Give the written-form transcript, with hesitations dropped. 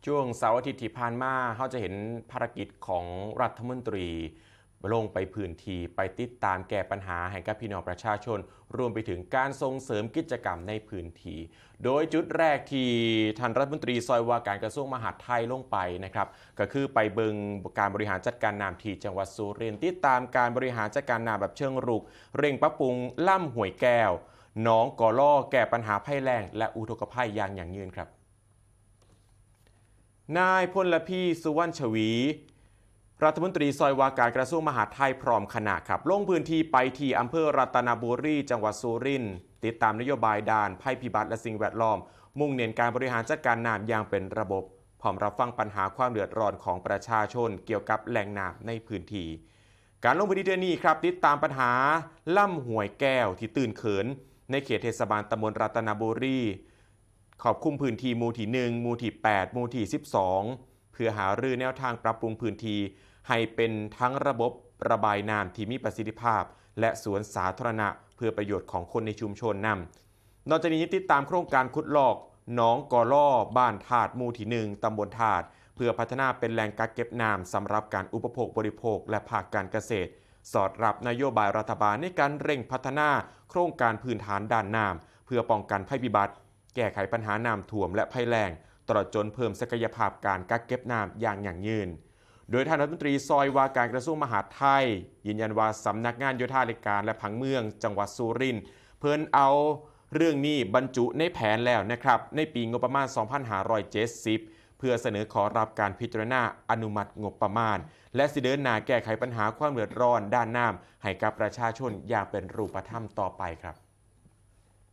ช่วงเสาร์อาทิตย์ที่ผ่านมาเขาจะเห็นภารกิจของรัฐมนตรีลงไปพื้นที่ไปติดตามแก้ปัญหาให้กับพี่น้องประชาชนรวมไปถึงการส่งเสริมกิจกรรมในพื้นที่โดยจุดแรกที่ท่านรัฐมนตรีซอยว่าการกระทรวงมหาดไทยลงไปนะครับก็คือไปเบิงการบริหารจัดการน้ำที่จังหวัดสุรินทร์ติดตามการบริหารจัดการน้ำแบบเชิงรุกเร่งปรับปรุงล่ำห้วยแก้วหนองกอล่อแก้ปัญหาภัยแล้งและอุทกภัยอย่างยืนครับ นายพลพีสุวรรณชวีรัฐมนตรีซอยว่าการกระทรวงมหาดไทยพร้อมคณะครับลงพื้นที่ไปที่อำเภอรัตนบุรีจังหวัดสุรินทร์ติดตามนโยบายด้านภัยพิบัติและสิ่งแวดล้อมมุ่งเน้นการบริหารจัดการน้ำอย่างเป็นระบบพร้อมรับฟังปัญหาความเดือดร้อนของประชาชนเกี่ยวกับแหล่งน้ำในพื้นที่การลงพื้นที่เดือนนี้ครับติดตามปัญหาล่ำห้วยแก้วที่ตื่นเขินในเขตเทศบาลตำบลรัตนบุรีขอบคุมพื้นที่หมู่ที่1หมู่ที่8หมู่ที่12เพื่อหารือแนวทางปรับปรุงพื้นที่ให้เป็นทั้งระบบระบายน้ำที่มีประสิทธิภาพและสวนสาธารณะเพื่อประโยชน์ของคนในชุมชนนำนอกจากนี้ติดตามโครงการขุดลอกหนองกอล่อบ้านถาดหมู่ที่1ตำบลถาดเพื่อพัฒนาเป็นแหล่งกักเก็บน้ำสำหรับการอุปโภคบริโภคและภาคการเกษตรสอดรับนโยบายรัฐบาลในการเร่งพัฒนาโครงการพื้นฐานด้านน้ำเพื่อป้องกันภัยพิบัติแก้ไขปัญหาน้ำท่วมและภัยแล้งตลอดจนเพิ่มศักยภาพการกักเก็บน้ำอย่างยั่งยืนโดยท่านรัฐมนตรีซอยว่าการกระทรวงมหาดไทยยืนยันว่าสำนักงานโยธาธิการและผังเมืองจังหวัดสุรินทร์เพิ่นเอาเรื่องนี้บรรจุในแผนแล้วนะครับในปีงบประมาณ 2570 เพื่อเสนอขอรับการพิจารณาอนุมัติงบประมาณและสิเดินหน้าแก้ไขปัญหาความเดือดร้อนด้านน้ำให้กับประชาชนอย่างเป็นรูปธรรมต่อไปครับ